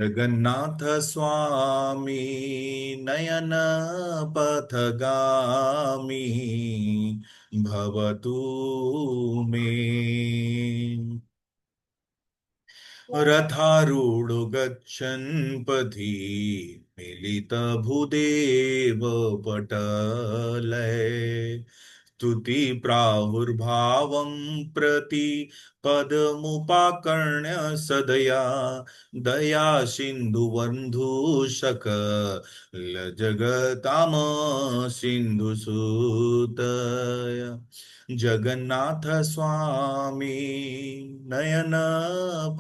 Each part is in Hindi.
जगन्नाथ स्वामी नयन पथगामी भवतु मे। रथारूढो गच्छन् पथि मिलितभूदेव पटलय स्तुति प्राहुर्भावं प्रति पदमुपाकर्ण्य सदया दया सिन्धुबन्धुशक जगताम सिन्धुसुतय जगन्नाथ स्वामी नयन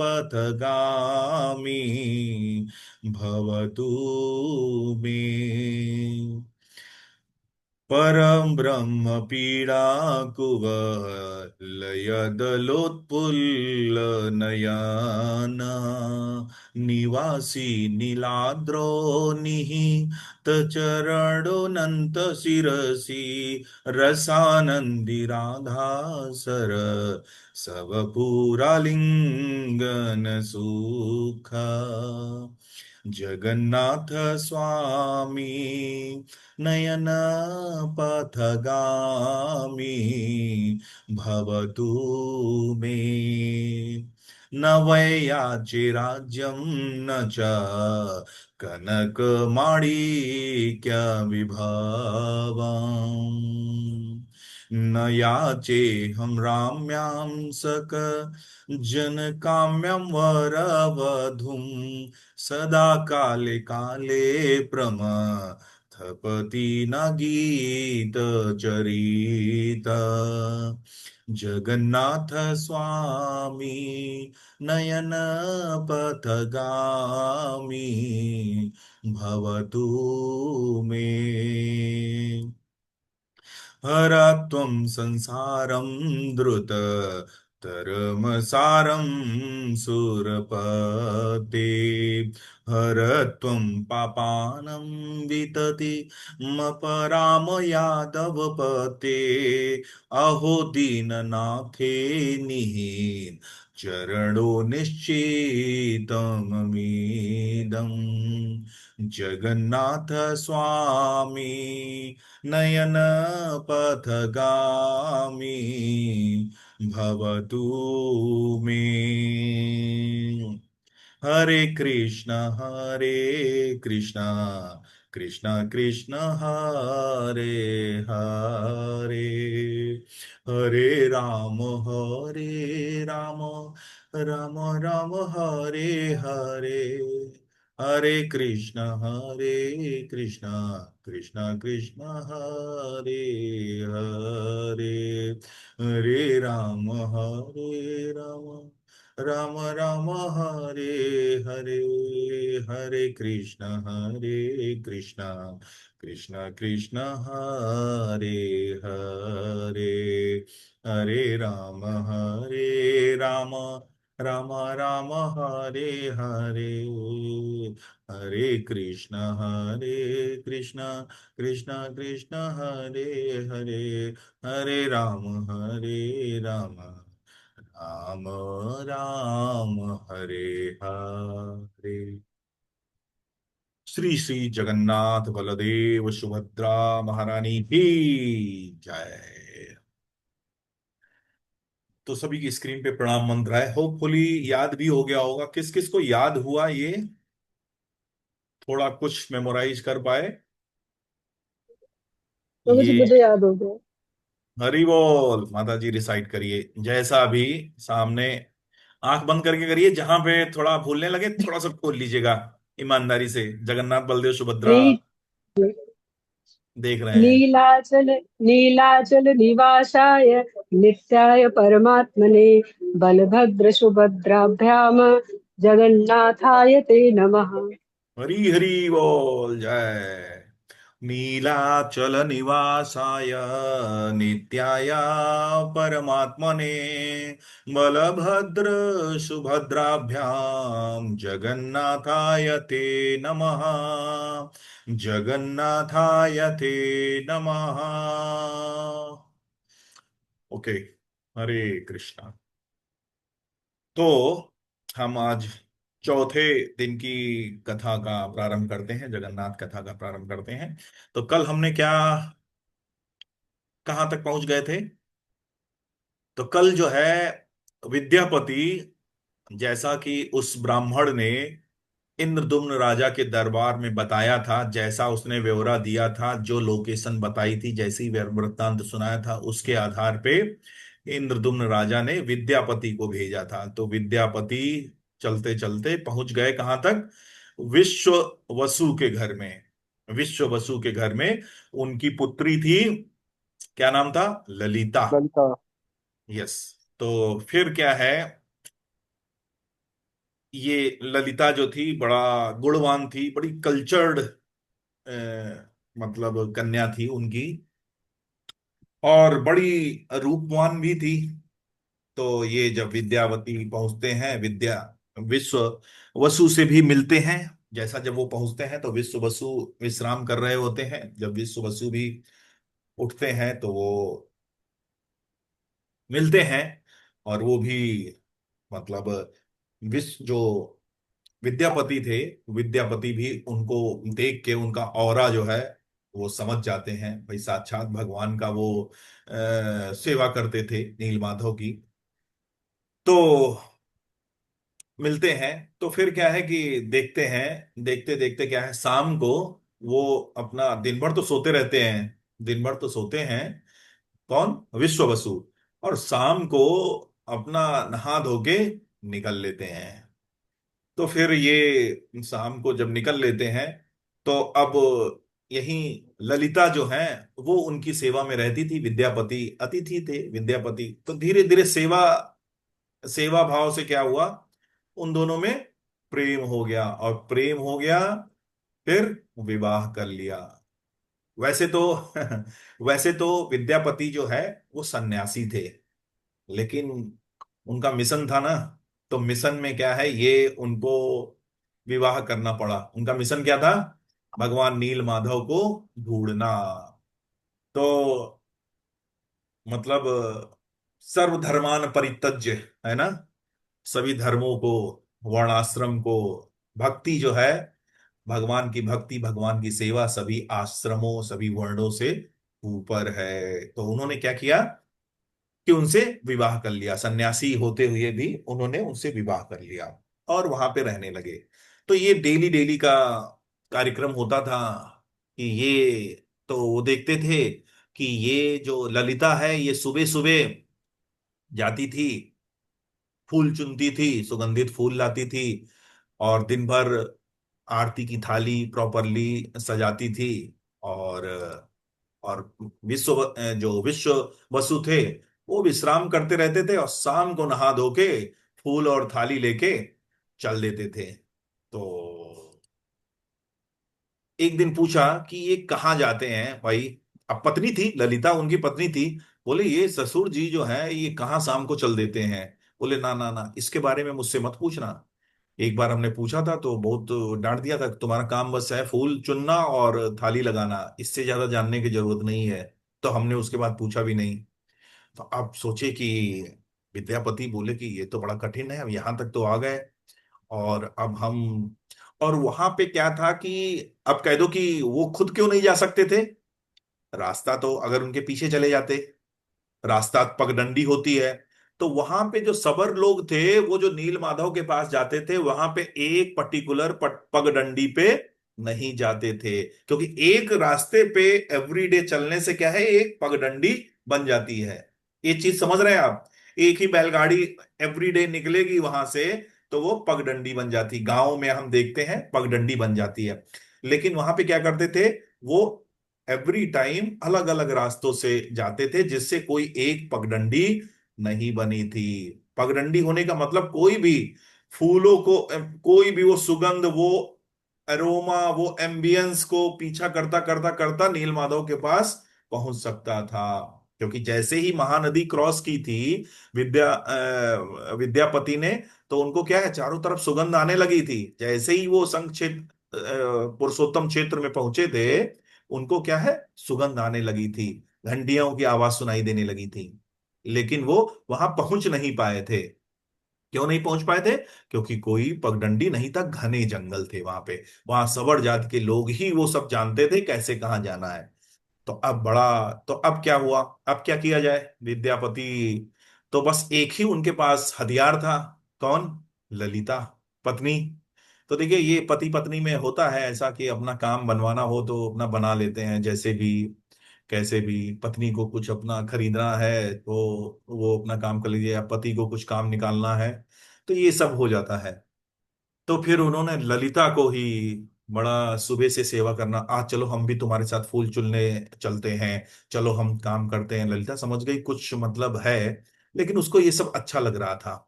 पथगामी भवतु मे। परं ब्रह्म पीडा कुवलयदलोत्फुल्लनयन निवासी नीलाद्रो निहितचरणोऽनन्त शिरसि रसानन्दिराधासर सवपुरालिङ्गन सुख जगन्नाथ स्वामी नयन पथगामी भवतु मे। न वैयाचि राज्यं न च कनकमाणिक्यविभवम् न याचेऽहं राम्यां जनकाम्यं वरवधूं सदा काले काले प्रमथपति न गीतचरित जगन्नाथ स्वामी नयन पथगामी भवतु मे। हरत्वं संसारं द्रुत तरमसारं सुरपते हरत्वं पापानं वितति मपराम यादवपते अहो दीननाथे निहीन चरणो निश्चितममीदम् जगन्नाथ स्वामी नयन पथगामी भवतु मे। हरे कृष्ण कृष्ण कृष्ण हरे हरे हरे राम राम राम हरे हरे हरे कृष्ण कृष्ण कृष्ण हरे हरे हरे राम राम राम हरे हरे हरे कृष्ण कृष्ण कृष्ण हरे हरे हरे राम राम राम हरे हरे हरे कृष्ण कृष्ण कृष्ण हरे हरे हरे राम राम राम हरे हरे। श्री श्री जगन्नाथ बलदेव सुभद्रा महारानी की जय। तो सभी की स्क्रीन पे प्रणाम मंत्र है, होपफुली याद भी हो गया होगा। किस किस को याद हुआ ये, थोड़ा कुछ मेमोराइज कर पाए तो कुछ ये? मुझे याद हो गया। हरि बोल। माता जी रिसाइट करिए जैसा भी सामने, आंख बंद करके करिए, जहां पे थोड़ा भूलने लगे थोड़ा सा खोल लीजिएगा ईमानदारी से। जगन्नाथ बलदेव सुभद्रा नी देख रहे हैं। नीलाचल नीलाचल निवासाय नित्याय परमात्मने बलभद्र सुभद्राभ्याम जगन्नाथाय ते नमः। हरी हरी बोल जय। नीलाचल निवासाय नित्याय परमात्मने बलभद्र सुभद्राभ्याम जगन्नाथाय ते नमः। जगन्नाथाय ते नमः। ओके। हरे कृष्णा। तो हम आज चौथे दिन की कथा का प्रारंभ करते हैं, जगन्नाथ कथा का प्रारंभ करते हैं। तो कल हमने क्या, कहाँ तक पहुंच गए थे? तो कल जो है, विद्यापति, जैसा कि उस ब्राह्मण ने इंद्रदुम्न राजा के दरबार में बताया था, जैसा उसने ब्यौरा दिया था, जो लोकेशन बताई थी, जैसे ही वृत्तांत सुनाया था, उसके आधार पे इंद्रदुम्न राजा ने विद्यापति को भेजा था। तो विद्यापति चलते चलते पहुंच गए कहां तक? विश्व वसु के घर में। विश्व वसु के घर में उनकी पुत्री थी। क्या नाम था? ललिता। ललिता। यस। तो फिर क्या है, ये ललिता जो थी बड़ा गुणवान थी, बड़ी कल्चर्ड मतलब कन्या थी उनकी, और बड़ी रूपवान भी थी। तो ये जब विद्यावती पहुंचते हैं, विश्व वसु से भी मिलते हैं। जैसा जब वो पहुंचते हैं तो विश्व वसु विश्राम कर रहे होते हैं। जब विश्व वसु भी उठते हैं तो वो मिलते हैं। और वो भी मतलब विश्व जो विद्यापति थे, विद्यापति भी उनको देख के उनका ऑरा जो है वो समझ जाते हैं, भाई साक्षात भगवान का वो सेवा करते थे नील माधव की। तो मिलते हैं। तो फिर क्या है कि देखते हैं, देखते देखते क्या है, शाम को वो अपना दिन भर तो सोते रहते हैं, दिन भर तो सोते हैं। कौन? विश्व बसु। और शाम को अपना नहा धो के निकल लेते हैं। तो फिर ये शाम को जब निकल लेते हैं तो अब यहीं ललिता जो है वो उनकी सेवा में रहती थी। विद्यापति अतिथि थे। विद्यापति तो धीरे धीरे सेवा सेवा भाव से क्या हुआ, उन दोनों में प्रेम हो गया, और प्रेम हो गया, फिर विवाह कर लिया। वैसे तो वैसे तो विद्यापति जो है वो सन्यासी थे, लेकिन उनका मिशन था ना। तो मिशन में क्या है, ये उनको विवाह करना पड़ा। उनका मिशन क्या था? भगवान नील माधव को ढूंढना। तो मतलब सर्वधर्मान परित्यज्य, है ना, सभी धर्मों को, वर्णाश्रम को, भक्ति जो है, भगवान की भक्ति, भगवान की सेवा सभी आश्रमों, सभी वर्णों से ऊपर है। तो उन्होंने क्या किया कि उनसे विवाह कर लिया। सन्यासी होते हुए भी उन्होंने उनसे विवाह कर लिया और वहां पे रहने लगे। तो ये डेली डेली का कार्यक्रम होता था कि ये, तो वो देखते थे कि ये जो ललिता है ये सुबह सुबह जाती थी, फूल चुनती थी, सुगंधित फूल लाती थी, और दिन भर आरती की थाली प्रॉपरली सजाती थी। और और जो विश्व वसु थे वो विश्राम करते रहते थे, और शाम को नहा धो के फूल और थाली लेके चल देते थे। तो एक दिन पूछा कि ये कहाँ जाते हैं भाई? अब पत्नी थी, ललिता उनकी पत्नी थी। बोले ये ससुर जी जो है ये कहाँ शाम को चल देते हैं? बोले ना ना ना, इसके बारे में मुझसे मत पूछना। एक बार हमने पूछा था तो बहुत डांट दिया था, तुम्हारा काम बस है फूल चुनना और थाली लगाना, इससे ज्यादा जानने की जरूरत नहीं है। तो हमने उसके बाद पूछा भी नहीं। तो आप सोचे कि विद्यापति बोले कि ये तो बड़ा कठिन है, अब यहाँ तक तो आ गए, और अब हम, और वहां पे क्या था कि अब कह दो कि वो खुद क्यों नहीं जा सकते थे? रास्ता तो अगर उनके पीछे चले जाते, रास्ता पगडंडी होती है। तो वहां पे जो सबर लोग थे वो जो नील माधव के पास जाते थे, वहां पे एक पर्टिकुलर पगडंडी पे नहीं जाते थे, क्योंकि एक रास्ते पे एवरीडे चलने से क्या है, एक पगडंडी बन जाती है। ये चीज समझ रहे हैं आप? एक ही बैलगाड़ी एवरीडे निकलेगी वहां से तो वो पगडंडी बन जाती, गांव में हम देखते हैं पगडंडी बन जाती है। लेकिन वहां पे क्या करते थे, वो एवरी टाइम अलग अलग रास्तों से जाते थे, जिससे कोई एक पगडंडी नहीं बनी थी। पगडंडी होने का मतलब कोई भी फूलों को, कोई भी वो सुगंध, वो अरोमा, वो एम्बियंस को पीछा करता करता करता नील माधव के पास पहुंच सकता था। क्योंकि जैसे ही महानदी क्रॉस की थी विद्यापति ने, तो उनको क्या है, चारों तरफ सुगंध आने लगी थी। जैसे ही वो संघ क्षेत्र, पुरुषोत्तम क्षेत्र में पहुंचे थे, उनको क्या है, सुगंध आने लगी थी, घंटियों की आवाज सुनाई देने लगी थी। लेकिन वो वहां पहुंच नहीं पाए थे। क्यों नहीं पहुंच पाए थे? क्योंकि कोई पगडंडी नहीं था, घने जंगल थे वहां पे। वहां सवर्ण जाति के लोग ही वो सब जानते थे कैसे कहाँ जाना है। तो अब क्या हुआ? अब क्या किया जाए? विद्यापति तो बस एक ही उनके पास हथियार था। कौन? ललिता, पत्नी। तो देखिए, ये पति पत्नी में होता है ऐसा कि अपना काम बनवाना हो तो अपना बना लेते हैं, जैसे भी कैसे भी। पत्नी को कुछ अपना खरीदना है तो वो अपना काम कर लीजिए, या पति को कुछ काम निकालना है तो ये सब हो जाता है। तो फिर उन्होंने ललिता को ही बड़ा सुबह से सेवा करना, आज चलो हम भी तुम्हारे साथ फूल चुनने चलते हैं, चलो हम काम करते हैं। ललिता समझ गई कुछ मतलब है, लेकिन उसको ये सब अच्छा लग रहा था।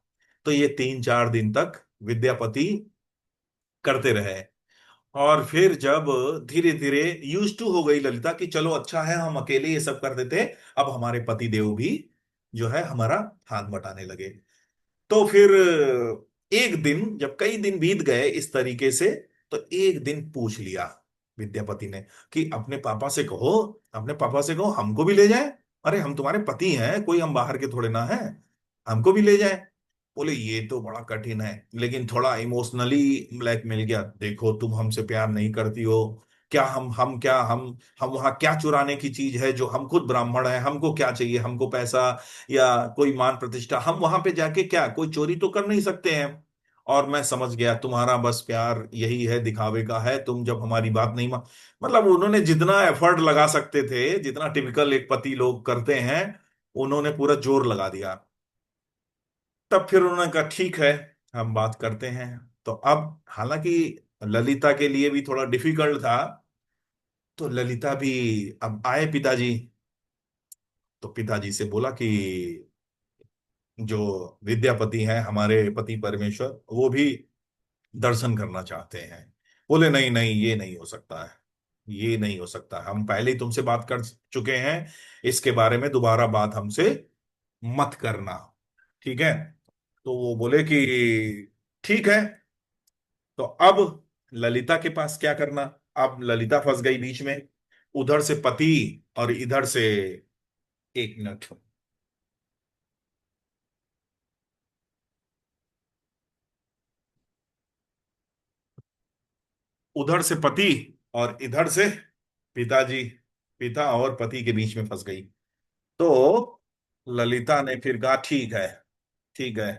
तो ये 3-4 दिन तक विद्यापति करते रहे। और फिर जब धीरे धीरे यूज टू हो गई ललिता कि चलो अच्छा है हम अकेले ये सब कर देते, अब हमारे पति देव भी जो है हमारा हाथ बटाने लगे। तो फिर एक दिन, जब कई दिन बीत गए इस तरीके से, तो एक दिन पूछ लिया विद्यापति ने कि अपने पापा से कहो हमको भी ले जाए। अरे हम तुम्हारे पति हैं, कोई हम बाहर के थोड़े ना हैं, हमको भी ले जाए। बोले ये तो बड़ा कठिन है, लेकिन थोड़ा इमोशनली ब्लैक मिल गया। देखो तुम हमसे प्यार नहीं करती हो, क्या हम क्या हम वहां क्या चुराने की चीज है? जो हम खुद ब्राह्मण है, हमको क्या चाहिए? हमको पैसा या कोई मान प्रतिष्ठा? हम वहां पे जाके क्या कोई चोरी तो कर नहीं सकते हैं। और मैं समझ गया तुम्हारा बस प्यार यही है, दिखावे का है। तुम जब हमारी बात नहीं मान, मतलब उन्होंने जितना एफर्ट लगा सकते थे, जितना टिपिकल एक पति लोग करते हैं, उन्होंने पूरा जोर लगा दिया। तब फिर उन्होंने कहा ठीक है, हम बात करते हैं। तो अब हालांकि ललिता के लिए भी थोड़ा डिफिकल्ट था। तो ललिता भी अब आए पिताजी, तो पिताजी से बोला कि जो विद्यापति हैं हमारे पति परमेश्वर, वो भी दर्शन करना चाहते हैं। बोले नहीं नहीं, ये नहीं हो सकता है, ये नहीं हो सकता, हम पहले ही तुमसे बात कर चुके हैं, इसके बारे में दोबारा बात हमसे मत करना। ठीक है? तो वो बोले कि ठीक है। तो अब ललिता के पास क्या करना? अब ललिता फंस गई बीच में, उधर से पति और इधर से, एक मिनट, उधर से पति और इधर से पिताजी, पिता और पति के बीच में फंस गई। तो ललिता ने फिर कहा ठीक है, ठीक है।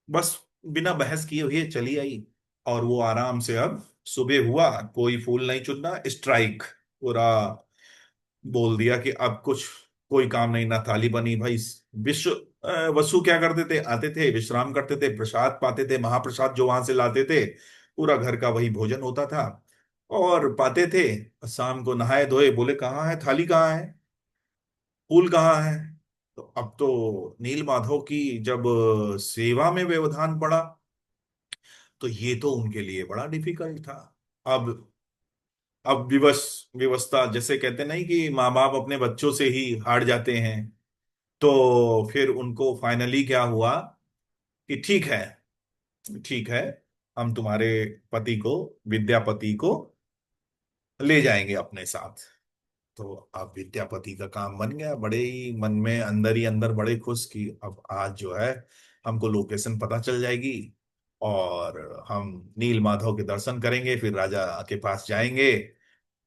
बस बिना बहस किए हुए चली आई। और वो आराम से, अब सुबह हुआ, कोई फूल नहीं चुनना, स्ट्राइक पूरा बोल दिया कि अब कुछ कोई काम नहीं, ना थाली बनी भाई। विश्व वसु क्या करते थे? आते थे, विश्राम करते थे, प्रसाद पाते थे, महाप्रसाद जो वहां से लाते थे, पूरा घर का वही भोजन होता था और पाते थे। शाम को नहाए धोए, बोले कहाँ है थाली, कहाँ है फूल, कहाँ है? तो अब तो नील माधव की जब सेवा में व्यवधान पड़ा, तो ये तो उनके लिए बड़ा डिफिकल्ट था। अब अब विवशता, जैसे कहते नहीं कि माँ बाप अपने बच्चों से ही हार जाते हैं। तो फिर उनको फाइनली क्या हुआ कि ठीक है, ठीक है, हम तुम्हारे पति को, विद्यापति को ले जाएंगे अपने साथ। तो अब विद्यापति का काम बन गया, बड़े ही मन में अंदर ही अंदर बड़े खुश कि अब आज जो है हमको लोकेशन पता चल जाएगी, और हम नील माधव के दर्शन करेंगे, फिर राजा के पास जाएंगे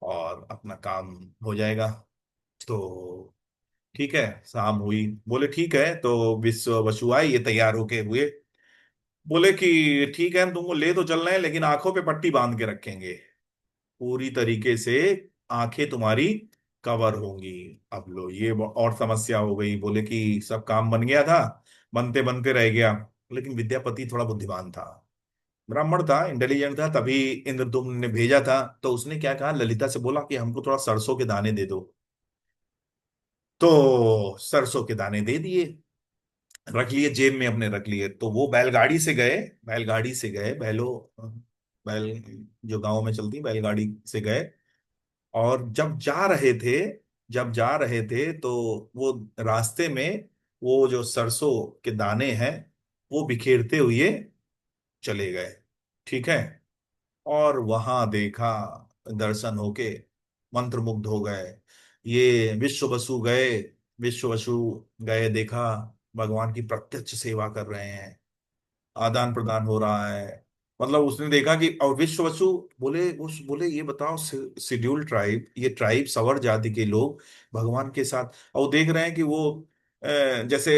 और अपना काम हो जाएगा। तो ठीक है, शाम हुई, बोले ठीक है। तो विश्व वसु आए, ये तैयार होके हुए, बोले कि ठीक है हम तुमको ले तो चल रहे हैं, लेकिन आंखों पे पट्टी बांध के रखेंगे, पूरी तरीके से आंखें तुम्हारी कवर होंगी। अब लो ये और समस्या हो गई। बोले कि सब काम बन गया था, बनते बनते रह गया। लेकिन विद्यापति थोड़ा बुद्धिमान था, ब्राह्मण था, इंटेलिजेंट था, तभी इंद्रदुम्न ने भेजा था। तो उसने क्या कहा, ललिता से बोला कि हमको थोड़ा सरसों के दाने दे दो। तो सरसों के दाने दे दिए, रख लिए जेब में अपने, रख लिए। तो वो बैलगाड़ी से गए, बैलगाड़ी से गए, बैल जो गांव में चलती बैलगाड़ी से गए। और जब जा रहे थे तो वो रास्ते में वो जो सरसों के दाने हैं वो बिखेरते हुए चले गए। ठीक है? और वहां देखा, दर्शन होके मंत्रमुग्ध हो गए। ये विश्व वसु गए, विश्व वसु गए, देखा भगवान की प्रत्यक्ष सेवा कर रहे हैं, आदान प्रदान हो रहा है। मतलब उसने देखा कि, और विश्व वसु बोले, उस बोले ये बताओ, शेड्यूल ट्राइब, ये ट्राइब सवर जाति के लोग भगवान के साथ, और वो देख रहे हैं कि वो जैसे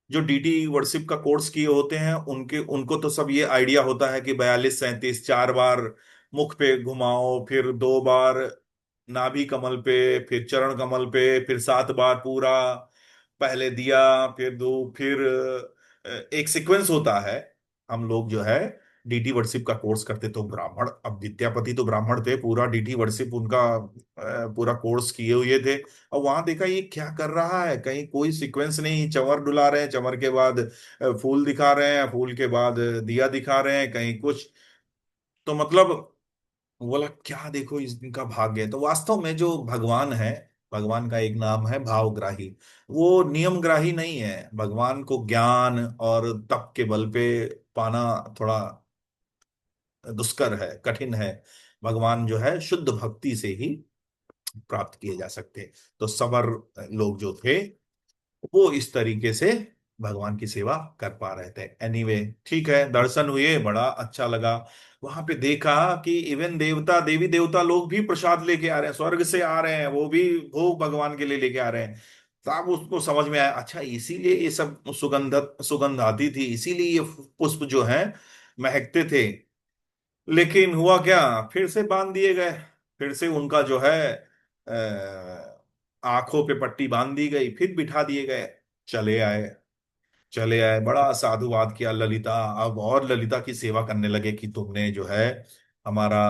जो डीडी वर्शिप का कोर्स किए होते हैं उनके, उनको तो सब ये आइडिया होता है कि 42 37 चार बार मुख पे घुमाओ, फिर 2 बार नाभि कमल पे, फिर चरण कमल पे, फिर 7 बार पूरा, पहले दिया, फिर दो, फिर एक सीक्वेंस होता है। हम लोग जो है डीटी वर्शिप का कोर्स करते, तो ब्राह्मण, अब विद्यापति तो ब्राह्मण थे, पूरा डीटी वर्शिप उनका पूरा कोर्स किए हुए थे। और वहां देखा ये क्या कर रहा है, कहीं कोई सीक्वेंस नहीं, चंवर डुला रहे हैं, चंवर के बाद फूल दिखा रहे हैं, फूल के बाद दिया दिखा रहे हैं, कहीं कुछ। तो मतलब बोला क्या देखो इनका भाग्य है। तो वास्तव में जो भगवान है, भगवान का एक नाम है भावग्राही। वो नियमग्राही नहीं है। भगवान को ज्ञान और तप के बल पे पाना थोड़ा दुष्कर है, कठिन है। भगवान जो है शुद्ध भक्ति से ही प्राप्त किए जा सकते हैं। तो सबर लोग जो थे वो इस तरीके से भगवान की सेवा कर पा रहे थे। एनीवे, ठीक है, दर्शन हुए, बड़ा अच्छा लगा। वहां पे देखा कि इवन देवता, देवी देवता लोग भी प्रसाद लेके आ रहे हैं, स्वर्ग से आ रहे हैं, वो भी भोग भगवान के लिए लेके आ रहे हैं। तब उसको समझ में आया, अच्छा इसीलिए ये सब सुगंध आती थी, इसीलिए ये पुष्प जो है महकते थे। लेकिन हुआ क्या, फिर से बांध दिए गए। फिर से उनका जो है आंखों पे पट्टी बांध दी गई, फिर बिठा दिए गए। चले आए, चले आए, बड़ा साधुवाद किया ललिता। अब और ललिता की सेवा करने लगे कि तुमने जो है हमारा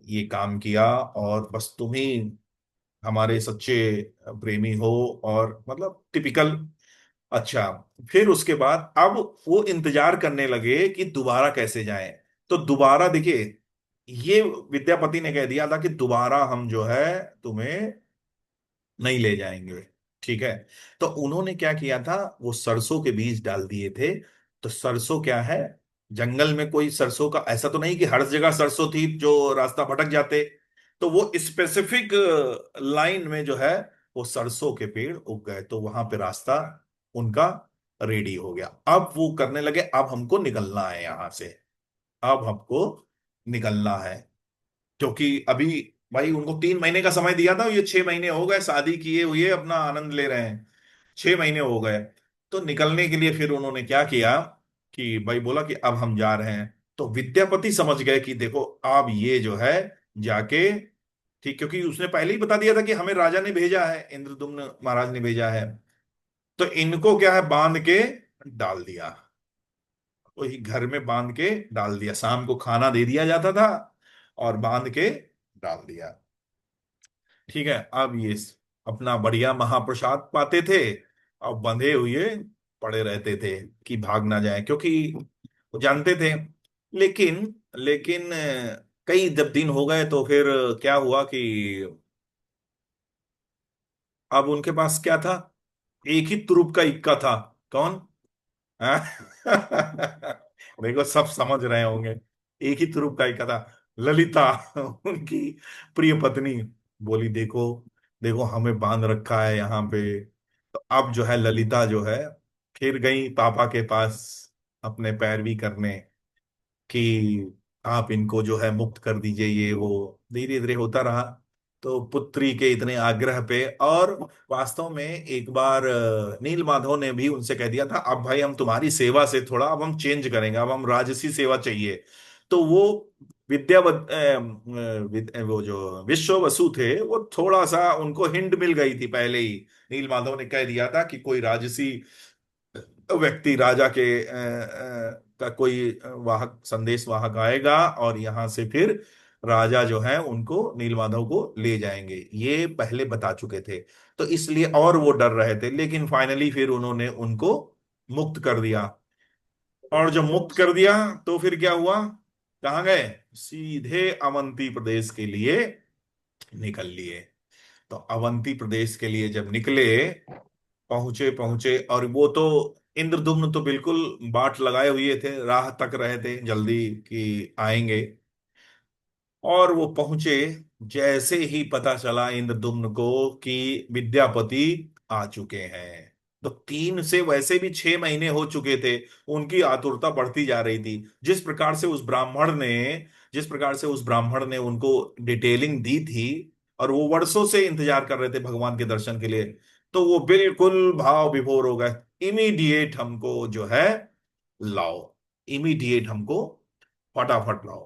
ये काम किया, और बस तुम ही हमारे सच्चे प्रेमी हो, और मतलब टिपिकल। अच्छा, फिर उसके बाद अब वो इंतजार करने लगे कि दोबारा कैसे जाएं। तो दोबारा देखिए, ये विद्यापति ने कह दिया था कि दोबारा हम जो है तुम्हें नहीं ले जाएंगे, ठीक है। तो उन्होंने क्या किया था, वो सरसों के बीज डाल दिए थे। तो सरसों क्या है, जंगल में कोई सरसों का ऐसा तो नहीं कि हर जगह सरसों थी जो रास्ता भटक जाते। तो वो स्पेसिफिक लाइन में जो है वो सरसों के पेड़ उग गए, तो वहां पे रास्ता उनका रेडी हो गया। अब वो करने लगे, अब हमको निकलना है यहां से, अब हमको निकलना है। क्योंकि अभी भाई उनको 3 महीने का समय दिया था, ये 6 महीने हो गए शादी किए हुए, अपना आनंद ले रहे हैं, 6 महीने हो गए। तो निकलने के लिए फिर उन्होंने क्या किया कि भाई बोला कि अब हम जा रहे हैं। तो विद्यापति समझ गए कि देखो अब ये जो है जाके, ठीक, क्योंकि उसने पहले ही बता दिया था कि हमें राजा ने भेजा है, इंद्रदुम्न महाराज ने भेजा है। तो इनको क्या है, बांध के डाल दिया, वही घर में बांध के डाल दिया, शाम को खाना दे दिया जाता था और बांध के डाल दिया। ठीक है, अब ये अपना बढ़िया महाप्रसाद पाते थे, अब बंधे हुए पड़े रहते थे कि भाग ना जाए, क्योंकि वो जानते थे। लेकिन लेकिन कई जब दिन हो गए तो फिर क्या हुआ कि अब उनके पास क्या था, एक ही तुरुप का इक्का था। कौन? हाँ? देखो सब समझ रहे होंगे, एक ही तुरुप का इक्का था, ललिता। उनकी प्रिय पत्नी बोली, देखो देखो हमें बांध रखा है यहाँ पे। तो अब जो है ललिता जो है फिर गई पापा के पास अपने पैरवी करने कि आप इनको जो है मुक्त कर दीजिए, ये वो धीरे धीरे होता रहा। तो पुत्री के इतने आग्रह पे, और वास्तव में एक बार नील माधव ने भी उनसे कह दिया था, अब भाई हम तुम्हारी सेवा से थोड़ा अब हम चेंज करेंगे, अब हम राजसी सेवा चाहिए। तो वो वो जो विश्व वसु थे वो थोड़ा सा उनको हिंट मिल गई थी पहले ही। नील माधव ने कह दिया था कि कोई राजसी व्यक्ति राजा के का कोई वाहक, संदेश वाहक आएगा, और यहां से फिर राजा जो है उनको, नील माधव को ले जाएंगे, ये पहले बता चुके थे। तो इसलिए और वो डर रहे थे, लेकिन फाइनली फिर उन्होंने उनको मुक्त कर दिया। और जब मुक्त कर दिया तो फिर क्या हुआ, कहाँ गए, सीधे अवंती प्रदेश के लिए निकल लिए। तो अवंती प्रदेश के लिए जब निकले, पहुंचे पहुंचे, और वो तो इंद्रदुम्न तो बिल्कुल बाट लगाए हुए थे, राह तक रहे थे जल्दी कि आएंगे। और वो पहुंचे, जैसे ही पता चला इंद्रदुम्न को कि विद्यापति आ चुके हैं, तो 3 से वैसे भी 6 महीने हो चुके थे। उनकी आतुरता बढ़ती जा रही थी। जिस प्रकार से उस ब्राह्मण ने उनको डिटेलिंग दी थी, और वो वर्षों से इंतजार कर रहे थे भगवान के दर्शन के लिए, तो वो बिल्कुल भाव विभोर हो गए। इमीडिएट हमको जो है लाओ, इमीडिएट हमको फटाफट लाओ।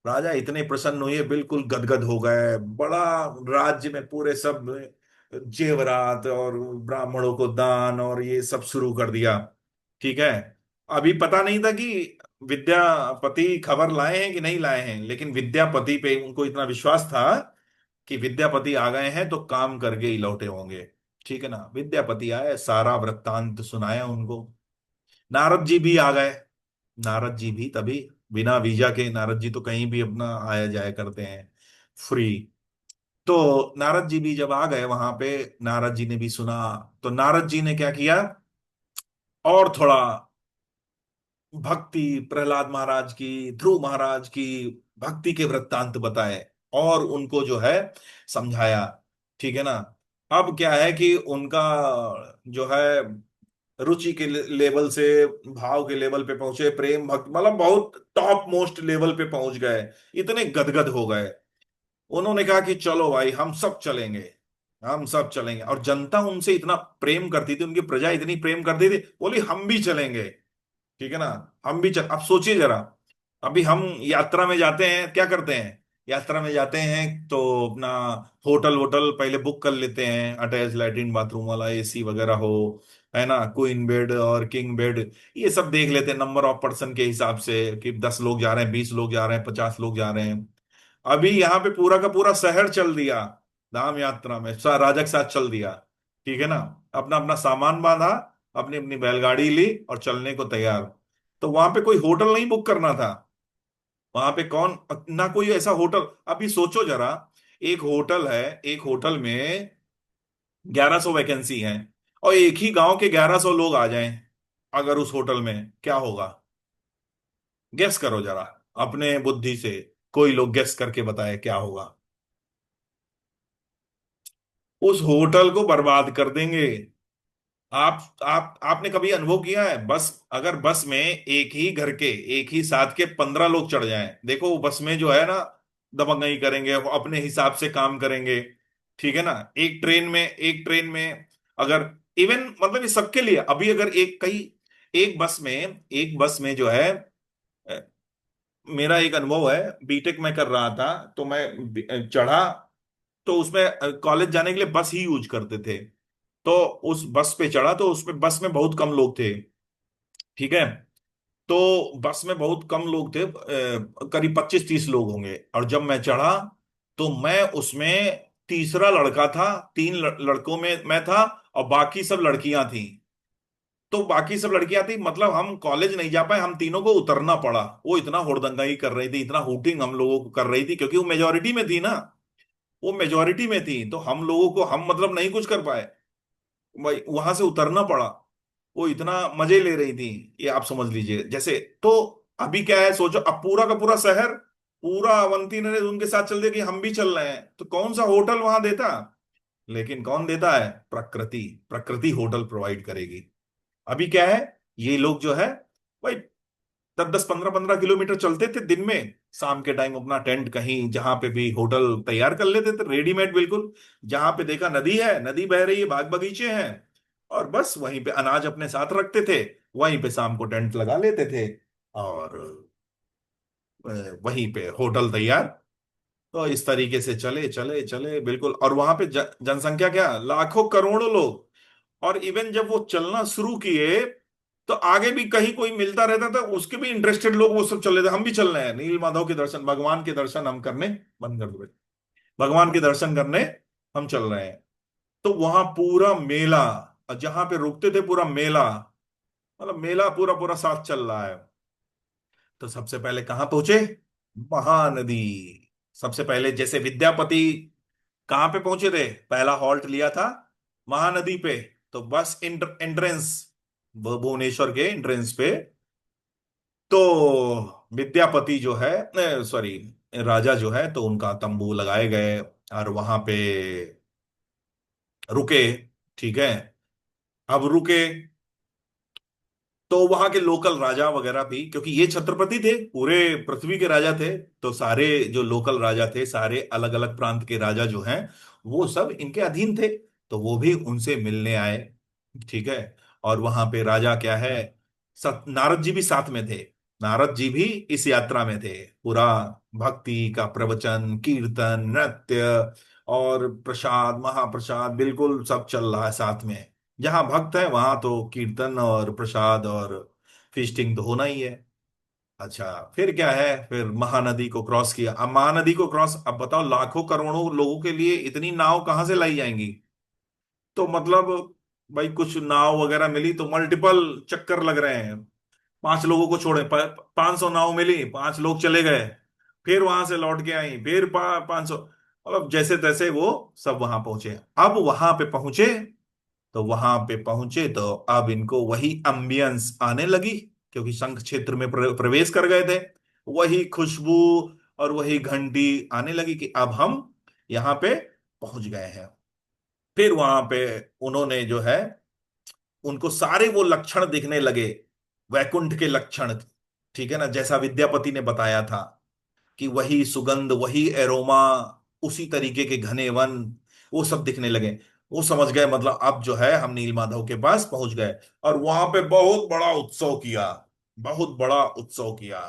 राजा इतने प्रसन्न हुए, बिल्कुल गदगद हो गए। बड़ा राज्य में पूरे सब जेवरात और ब्राह्मणों को दान और ये सब शुरू कर दिया। ठीक है। अभी पता नहीं था कि विद्यापति खबर लाए हैं कि नहीं लाए हैं, लेकिन विद्यापति पे उनको इतना विश्वास था कि विद्यापति आ गए हैं तो काम करके ही लौटे होंगे। ठीक है ना। विद्यापति आए, सारा वृत्तांत सुनाया उनको। नारद जी भी आ गए। नारद जी भी तभी, बिना वीजा के नारद जी तो कहीं भी अपना आया जाया करते हैं, फ्री। तो नारद जी भी जब आ गए वहां पे, नारद जी ने भी सुना। तो नारद जी ने क्या किया, और थोड़ा भक्ति, प्रहलाद महाराज की, ध्रुव महाराज की भक्ति के वृत्तांत बताए, और उनको जो है समझाया। ठीक है ना। अब क्या है कि उनका जो है रुचि के लेवल से भाव के लेवल पे पहुंचे, प्रेम भक्त मतलब बहुत टॉप मोस्ट लेवल पे पहुंच गए। इतने गदगद हो गए। उन्होंने कहा कि चलो भाई हम सब चलेंगे, हम सब चलेंगे। और जनता उनसे इतना प्रेम करती थी, उनकी प्रजा इतनी प्रेम करती थी, बोली हम भी चलेंगे। ठीक है ना। हम भी चल, अब सोचिए जरा, अभी हम यात्रा में जाते हैं, क्या करते हैं, यात्रा में जाते हैं तो अपना होटल वोटल पहले बुक कर लेते हैं, अटैच लैट्रिन बाथरूम वाला, एसी वगैरह हो, है ना, क्वीन बेड और किंग बेड, ये सब देख लेते हैं नंबर ऑफ पर्सन के हिसाब से, कि 10 लोग जा रहे हैं, 20 लोग जा रहे हैं, 50 लोग जा रहे हैं। अभी यहाँ पे पूरा का पूरा शहर चल दिया, धाम यात्रा में राजा के साथ चल दिया। ठीक है ना। अपना अपना सामान बांधा, अपनी अपनी बैलगाड़ी ली और चलने को तैयार। तो वहां पे कोई होटल नहीं बुक करना था। वहां पे कौन, ना कोई ऐसा होटल। अभी सोचो जरा, एक होटल है, एक होटल में 1100 वैकेंसी है, और एक ही गांव के 1100 लोग आ जाएं अगर उस होटल में, क्या होगा? गेस करो जरा, अपने बुद्धि से कोई लोग गेस करके बताए क्या होगा। उस होटल को बर्बाद कर देंगे। आप आपने कभी अनुभव किया है, बस अगर बस में एक ही घर के, एक ही साथ के 15 लोग चढ़ जाएं, देखो वो बस में जो है ना, दबंगई करेंगे, वो अपने हिसाब से काम करेंगे। ठीक है ना। एक ट्रेन में अगर, इवन मतलब ये सबके लिए, अभी अगर एक बस में जो है, अ, मेरा एक अनुभव है, बीटेक में कर रहा था, तो मैं चढ़ा, तो उसमें कॉलेज जाने के लिए बस ही यूज करते थे। तो उस बस पे चढ़ा, तो उसमें बस में बहुत कम लोग थे। ठीक है। तो बस में बहुत कम लोग थे, करीब 25-30 लोग होंगे। और जब मैं चढ़ा, तो मैं उसमें तीसरा लड़का था। तीन लड़कों में मैं था, और बाकी सब लड़कियां थी। तो बाकी सब लड़कियां थी, मतलब हम कॉलेज नहीं जा पाए, हम तीनों को उतरना पड़ा। वो इतना हुड़दंगाई कर रही थी, इतना हूटिंग हम लोगों को कर रही थी, क्योंकि वो मेजोरिटी में थी ना, वो मेजोरिटी में थी, तो हम लोगों को, हम मतलब नहीं कुछ कर पाए, भाई वहां से उतरना पड़ा। वो इतना मजे ले रही थी, ये आप समझ लीजिए जैसे। तो अभी क्या है, सोचो, अब पूरा का पूरा शहर, पूरा अवंती ने उनके साथ चल दिया कि हम भी चल रहे हैं, तो कौन सा होटल वहां देता? लेकिन कौन देता है? प्रकृति। प्रकृति होटल प्रोवाइड करेगी। अभी क्या है, ये लोग जो है भाई 10-10 15-15 किलोमीटर चलते थे दिन में, शाम के टाइम अपना टेंट कहीं जहां पे भी होटल तैयार कर लेते थे, रेडीमेड बिल्कुल। जहां पे देखा नदी है, नदी बह रही है, बाग बगीचे हैं, और बस वहीं पे अनाज अपने साथ रखते थे, वहीं पे शाम को टेंट लगा लेते थे, और वहीं पे होटल तैयार। तो इस तरीके से चले चले चले बिल्कुल। और वहां पे जनसंख्या क्या, लाखों करोड़ों लोग। और इवन जब वो चलना शुरू किए, तो आगे भी कहीं कोई मिलता रहता था, उसके भी इंटरेस्टेड लोग वो सब चले थे, हम भी चल रहे हैं नील माधव के दर्शन, भगवान के दर्शन हम करने, बंद कर दो भाई, भगवान के दर्शन करने हम चल रहे हैं। तो वहां पूरा मेला, और जहां पे रुकते थे पूरा मेला, मतलब मेला पूरा पूरा साथ चल रहा है। तो सबसे पहले कहाँ पहुंचे? महानदी। सबसे पहले जैसे विद्यापति कहाँ पे पहुंचे थे, पहला हॉल्ट लिया था महानदी पे। तो बस एंट्रेंस, भुवनेश्वर के एंट्रेंस पे, तो विद्यापति जो है, सॉरी, राजा जो है, तो उनका तंबू लगाए गए, और वहां पे रुके। ठीक है। अब रुके, तो वहां के लोकल राजा वगैरह भी, क्योंकि ये छत्रपति थे, पूरे पृथ्वी के राजा थे, तो सारे जो लोकल राजा थे, सारे अलग अलग प्रांत के राजा जो हैं, वो सब इनके अधीन थे। तो वो भी उनसे मिलने आए। ठीक है। और वहां पे राजा क्या है, नारद जी भी साथ में थे। नारद जी भी इस यात्रा में थे। पूरा भक्ति का प्रवचन, कीर्तन, नृत्य और प्रसाद, महाप्रसाद, बिल्कुल सब चल रहा है साथ में। जहां भक्त है वहां तो कीर्तन और प्रसाद और फीस्टिंग तो होना ही है। अच्छा, फिर क्या है, फिर महानदी को क्रॉस किया। अब महानदी को क्रॉस, अब बताओ लाखों करोड़ों लोगों के लिए इतनी नाव कहां से लाई जाएंगी। तो मतलब भाई कुछ नाव वगैरह मिली तो मल्टीपल चक्कर लग रहे हैं। 5 लोगों को छोड़े, 500 नाव मिली, 5 लोग चले गए, फिर वहां से लौट के आई, फिर 500, मतलब जैसे तैसे वो सब वहां पहुंचे। अब वहां पे पहुंचे, तो वहां पे पहुंचे तो अब इनको वही अम्बियंस आने लगी, क्योंकि शंख क्षेत्र में प्रवेश कर गए थे। वही खुशबू और वही घंटी आने लगी कि अब हम यहाँ पे पहुंच गए हैं। फिर वहां पे उन्होंने जो है, उनको सारे वो लक्षण दिखने लगे, वैकुंठ के लक्षण। ठीक है ना, जैसा विद्यापति ने बताया था कि वही सुगंध, वही एरोमा, उसी तरीके के घने वन, वो सब दिखने लगे। वो समझ गए मतलब अब जो है हम नील माधव के पास पहुंच गए। और वहां पे बहुत बड़ा उत्सव किया, बहुत बड़ा उत्सव किया,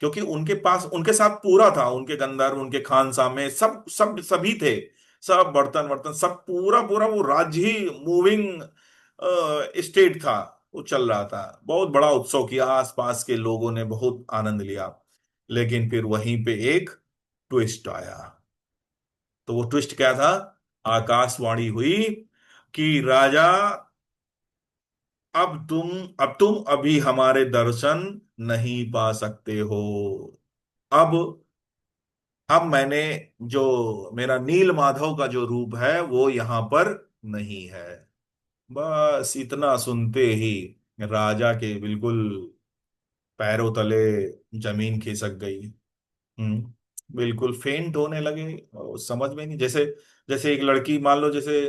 क्योंकि उनके पास, उनके साथ पूरा था, उनके गंधर्व, उनके खानसा में सब सब सभी थे। सब बर्तन वर्तन सब, पूरा पूरा वो राज्य ही मूविंग स्टेट था, वो चल रहा था। बहुत बड़ा उत्सव किया, आसपास के लोगों ने बहुत आनंद लिया। लेकिन फिर वहीं पे एक ट्विस्ट आया। तो वो ट्विस्ट क्या था, आकाशवाणी हुई कि राजा, अब तुम अभी हमारे दर्शन नहीं पा सकते हो। अब अब मैंने, जो मेरा नील माधव का जो रूप है वो यहां पर नहीं है। बस इतना सुनते ही राजा के बिल्कुल पैरों तले जमीन खिसक गई। बिल्कुल फेंट होने लगे। और समझ में नहीं, जैसे जैसे एक लड़की, मान लो जैसे,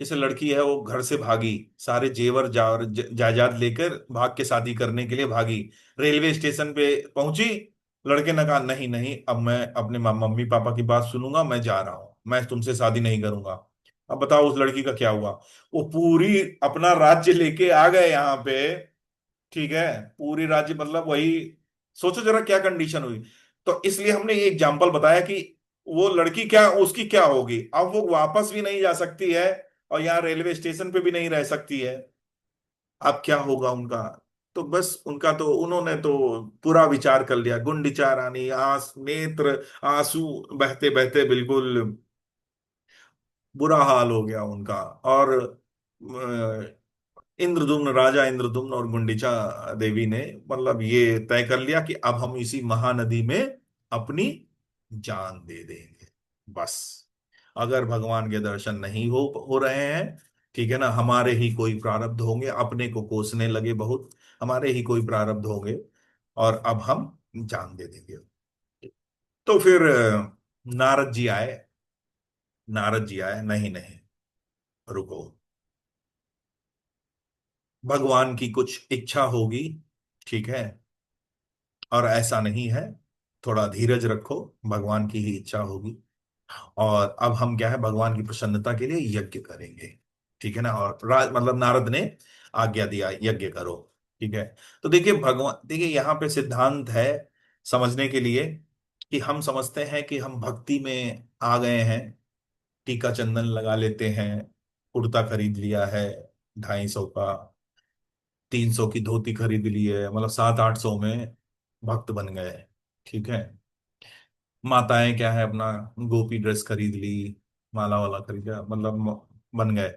जैसे लड़की है वो घर से भागी, सारे जेवर जायदाद लेकर भाग के शादी करने के लिए भागी, रेलवे स्टेशन पे पहुंची, लड़के ने कहा नहीं नहीं, अब मैं अपने मम्मी पापा की बात सुनूंगा, मैं जा रहा हूं, मैं तुमसे शादी नहीं करूंगा। अब बताओ उस लड़की का क्या हुआ। वो पूरी अपना राज्य लेके आ गए यहाँ पे। ठीक है, पूरी राज्य, मतलब वही, सोचो जरा क्या कंडीशन हुई। तो इसलिए हमने ये एग्जाम्पल बताया कि वो लड़की क्या, उसकी क्या होगी, अब वो वापस भी नहीं जा सकती है, और यहाँ रेलवे स्टेशन पे भी नहीं रह सकती है। अब क्या होगा उनका। तो बस उनका तो, उन्होंने तो पूरा विचार कर लिया, गुंडिचा रानी, आंस नेत्र, आंसू बहते बहते बिल्कुल बुरा हाल हो गया उनका। और इंद्रदुम्न, राजा इंद्रदुम्न और गुंडिचा देवी ने मतलब ये तय कर लिया कि अब हम इसी महानदी में अपनी जान दे देंगे। बस, अगर भगवान के दर्शन नहीं हो रहे हैं, ठीक है ना, हमारे ही कोई प्रारब्ध होंगे, अपने को कोसने लगे बहुत, हमारे ही कोई प्रारब्ध होंगे, और अब हम जान दे देंगे। तो फिर नारद जी आए। नारद जी आए, नहीं नहीं, रुको, भगवान की कुछ इच्छा होगी। ठीक है, और ऐसा नहीं है, थोड़ा धीरज रखो, भगवान की ही इच्छा होगी। और अब हम क्या है, भगवान की प्रसन्नता के लिए यज्ञ करेंगे। ठीक है ना, और मतलब नारद ने आज्ञा दिया, यज्ञ करो। ठीक है। तो देखिए भगवान, देखिए यहाँ पे सिद्धांत है समझने के लिए, कि हम समझते हैं कि हम भक्ति में आ गए हैं, टीका चंदन लगा लेते हैं, कुर्ता खरीद लिया है 250 का, 300 की धोती खरीद ली है, मतलब 700-800 में भक्त बन गए। ठीक है। माताएं क्या है, अपना गोपी ड्रेस खरीद ली, माला वाला खरीदा, मतलब बन गए।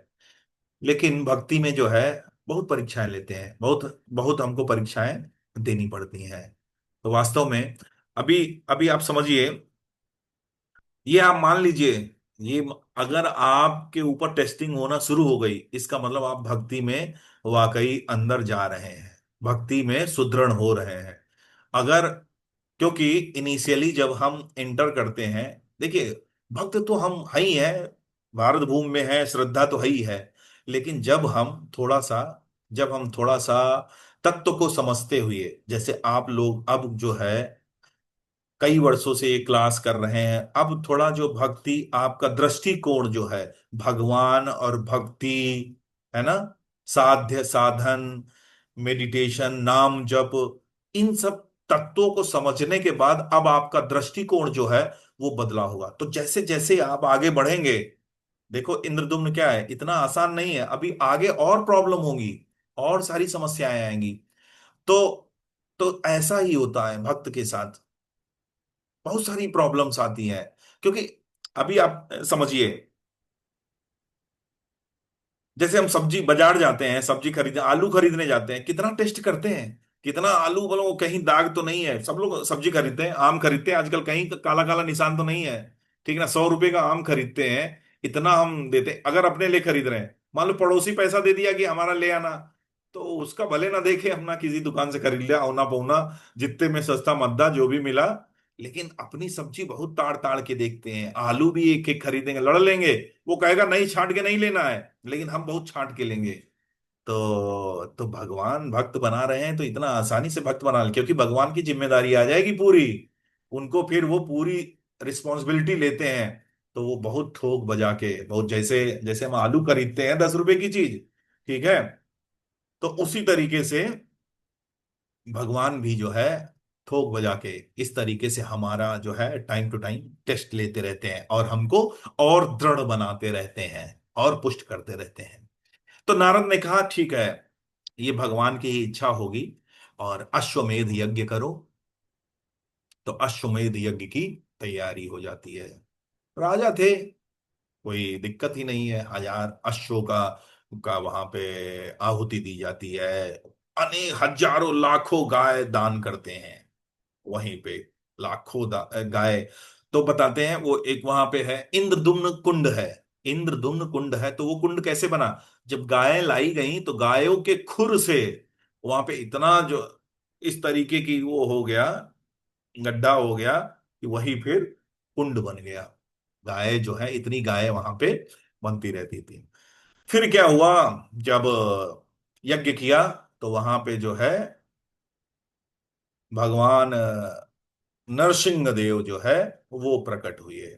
लेकिन भक्ति में जो है बहुत परीक्षाएं लेते हैं, बहुत बहुत हमको परीक्षाएं देनी पड़ती हैं। तो वास्तव में अभी अभी आप समझिए, ये आप मान लीजिए, ये अगर आपके ऊपर टेस्टिंग होना शुरू हो गई, इसका मतलब आप भक्ति में वाकई अंदर जा रहे हैं, भक्ति में सुदृढ़ हो रहे हैं। अगर, क्योंकि इनिशियली जब हम एंटर करते हैं, देखिए भक्त तो हम है ही है, भारत भूमि में है, श्रद्धा तो है ही है। लेकिन जब हम थोड़ा सा तत्व को समझते हुए, जैसे आप लोग अब जो है कई वर्षों से ये क्लास कर रहे हैं, अब थोड़ा जो भक्ति आपका दृष्टिकोण जो है, भगवान और भक्ति, है ना, साध्य साधन, मेडिटेशन, नाम जप, इन सब तत्वों को समझने के बाद अब आपका दृष्टिकोण जो है वो बदला होगा। तो जैसे जैसे आप आगे बढ़ेंगे, देखो इंद्रदुम्न क्या है, इतना आसान नहीं है, अभी आगे और प्रॉब्लम होगी, और सारी समस्याएं आएंगी। तो ऐसा ही होता है भक्त के साथ, बहुत सारी प्रॉब्लम्स आती हैं। क्योंकि अभी आप समझिए, जैसे हम सब्जी बाजार जाते हैं, सब्जी खरीदने, आलू खरीदने जाते हैं, कितना टेस्ट करते हैं, कितना आलू बोलो कहीं दाग तो नहीं है, सब लोग सब्जी खरीदते हैं, आम खरीदते हैं आजकल, कहीं काला काला निशान तो नहीं है, ठीक ना, 100 रुपए का आम खरीदते हैं, इतना हम देते हैं। अगर अपने लिए खरीद रहे हैं, मान लो पड़ोसी पैसा दे दिया कि हमारा ले आना, तो उसका भले ना देखे, अपना किसी दुकान से खरीद लिया औना पौना, जितने में सस्ता मद्दा जो भी मिला। लेकिन अपनी सब्जी बहुत ताड़ ताड़ के देखते हैं, आलू भी एक एक खरीदेंगे, लड़ लेंगे, वो कहेगा नहीं छांट के नहीं लेना है, लेकिन हम बहुत छांट के लेंगे। तो भगवान भक्त बना रहे हैं तो इतना आसानी से भक्त बना ले, क्योंकि भगवान की जिम्मेदारी आ जाएगी पूरी, उनको फिर वो पूरी रिस्पॉन्सिबिलिटी लेते हैं। तो वो बहुत ठोक बजा के, बहुत जैसे जैसे हम आलू खरीदते हैं 10 रुपए की चीज, ठीक है, तो उसी तरीके से भगवान भी जो है ठोक बजा के इस तरीके से हमारा जो है टाइम टू टाइम टेस्ट लेते रहते हैं, और हमको और दृढ़ बनाते रहते हैं, और पुष्ट करते रहते हैं। तो नारद ने कहा ठीक है, ये भगवान की ही इच्छा होगी, और अश्वमेध यज्ञ करो। तो अश्वमेध यज्ञ की तैयारी हो जाती है। राजा थे, कोई दिक्कत ही नहीं है, 1000 अश्वों का वहां पे आहुति दी जाती है, अनेक हजारों लाखों गाय दान करते हैं वहीं पे, लाखों गाय। तो बताते हैं वो एक वहां पे है इंद्रदुम्न कुंड है, इंद्रदुम्न कुंड है। तो वो कुंड कैसे बना, जब गायें लाई गई तो गायों के खुर से वहां पे इतना जो इस तरीके की वो हो गया, गड्ढा हो गया, कि वही फिर कुंड बन गया। गाय जो है, इतनी गाय वहां पे बनती रहती थी। फिर क्या हुआ, जब यज्ञ किया, तो वहां पे जो है भगवान नरसिंह देव जो है वो प्रकट हुए।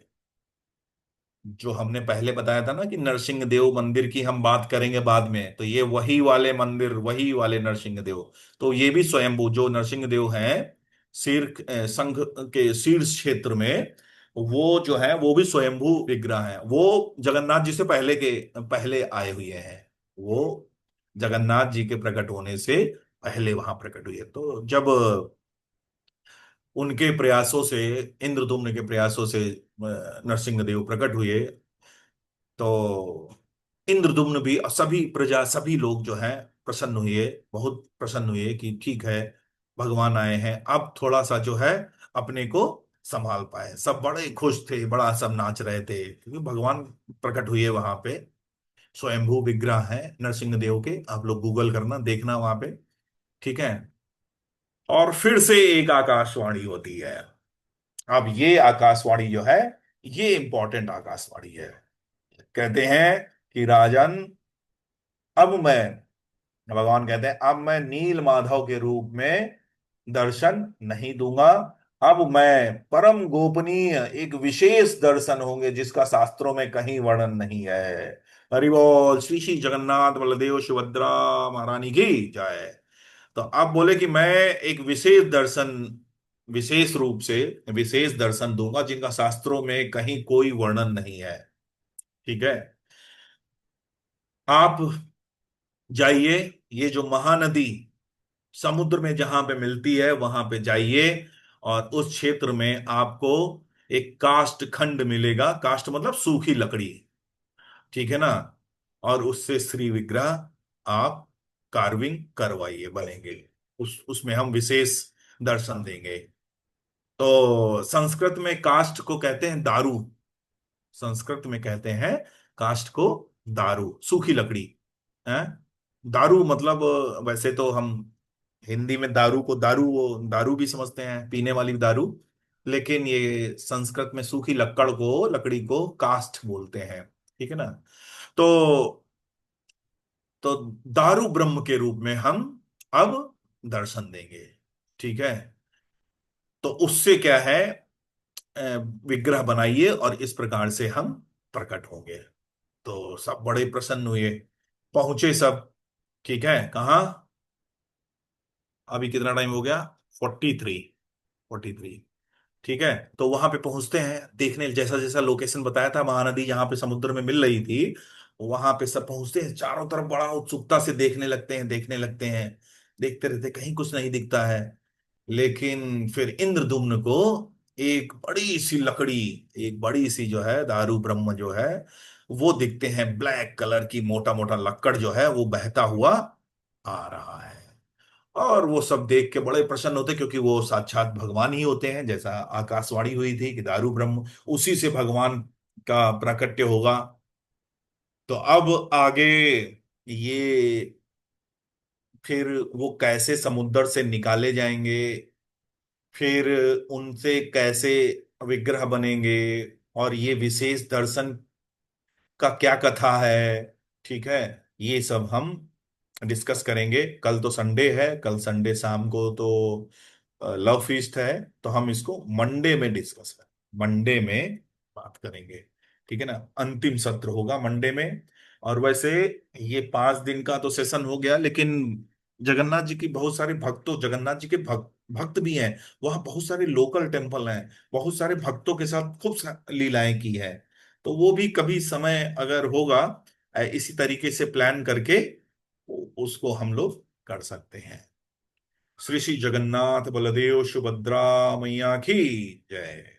जो हमने पहले बताया था ना कि नरसिंह देव मंदिर की हम बात करेंगे बाद में, तो ये वही वाले मंदिर, वही वाले नरसिंह देव। तो ये भी स्वयंभू जो नरसिंह देव हैं, शीर संघ के शीर्ष क्षेत्र में, वो जो है वो भी स्वयंभू विग्रह है, वो जगन्नाथ जी से पहले आए हुए हैं। वो जगन्नाथ जी के प्रकट होने से पहले वहां प्रकट हुए। तो जब उनके प्रयासों से, इंद्रदुम्न के प्रयासों से नरसिंह देव प्रकट हुए, तो इंद्रदुम्न भी, सभी प्रजा, सभी लोग जो हैं प्रसन्न हुए, बहुत प्रसन्न हुए कि ठीक है, भगवान आए हैं, अब थोड़ा सा जो है अपने को संभाल पाए। सब बड़े खुश थे, बड़ा सब नाच रहे थे, क्योंकि भगवान प्रकट हुए वहां पे। स्वयंभू विग्रह है नरसिंह देव के, आप लोग गूगल करना, देखना वहां पे, ठीक है। और फिर से एक आकाशवाणी होती है। अब ये आकाशवाणी जो है, ये इंपॉर्टेंट आकाशवाणी है। कहते हैं कि राजन, अब मैं, भगवान कहते हैं अब मैं नील माधव के रूप में दर्शन नहीं दूंगा, अब मैं परम गोपनीय एक विशेष दर्शन होंगे जिसका शास्त्रों में कहीं वर्णन नहीं है। हरि बोल, श्री श्री जगन्नाथ बलदेव सुभद्रा महारानी की जय। तो आप बोले कि मैं एक विशेष दर्शन, विशेष रूप से विशेष दर्शन दूंगा जिनका शास्त्रों में कहीं कोई वर्णन नहीं है, ठीक है। आप जाइए, ये जो महानदी समुद्र में जहां पे मिलती है वहां पे जाइए, और उस क्षेत्र में आपको एक काष्ठ खंड मिलेगा, काष्ठ मतलब सूखी लकड़ी, ठीक है ना, और उससे श्री विग्रह आप कार्विंग करवाइए, बनेंगे, उसमें हम विशेष दर्शन देंगे। तो संस्कृत में काष्ठ को कहते हैं दारू, संस्कृत में कहते हैं काष्ठ को दारू, सूखी लकड़ी है। दारू मतलब वैसे तो हम हिंदी में दारू को दारू, वो दारू भी समझते हैं, पीने वाली दारू, लेकिन ये संस्कृत में सूखी लकड़ी को काष्ठ बोलते हैं, ठीक है ना। तो तो दारू ब्रह्म के रूप में हम अब दर्शन देंगे। ठीक है। तो उससे क्या है, अ, विग्रह बनाइए और इस प्रकार से हम प्रकट होंगे। तो सब बड़े प्रसन्न हुए, पहुंचे सब। ठीक है, कहाँ, अभी कितना टाइम हो गया, 43, 43। ठीक है। तो वहां पे पहुंचते हैं, देखने जैसा जैसा लोकेशन बताया था, महानदी जहां पे समुद्र में मिल रही थी, वहां पे सब पहुंचते हैं, चारों तरफ बड़ा उत्सुकता से देखने लगते हैं, देखने लगते हैं। देखते रहते, कहीं कुछ नहीं दिखता है। लेकिन फिर इंद्रदुम्न को एक बड़ी सी लकड़ी, एक बड़ी सी जो है दारू ब्रह्म जो है, वो दिखते हैं, ब्लैक कलर की मोटा मोटा लक्कड़ जो है वो बहता हुआ आ रहा है। और वो सब देख के बड़े प्रसन्न होते, क्योंकि वो साक्षात भगवान ही होते हैं, जैसा आकाशवाणी हुई थी कि दारू ब्रह्म उसी से भगवान का प्राकट्य होगा। तो अब आगे ये, फिर वो कैसे समुद्र से निकाले जाएंगे, फिर उनसे कैसे विग्रह बनेंगे, और ये विशेष दर्शन का क्या कथा है, ठीक है, ये सब हम डिस्कस करेंगे। कल तो संडे है, कल संडे शाम को तो लव फीस्ट है, तो हम इसको मंडे में डिस्कस करें, मंडे में बात करेंगे। ठीक है ना, अंतिम सत्र होगा मंडे में। और वैसे ये 5 दिन का तो सेशन हो गया, लेकिन जगन्नाथ जी की बहुत सारे भक्तों, जगन्नाथ जी के भक्त भक्त भी हैं, वहाँ बहुत सारे लोकल टेम्पल हैं, बहुत सारे भक्तों के साथ खूब लीलाएं की है। तो वो भी कभी समय अगर होगा, इसी तरीके से प्लान करके उसको हम लोग कर सकते हैं। श्री श्री जगन्नाथ बलदेव सुभद्रा मैया की जय।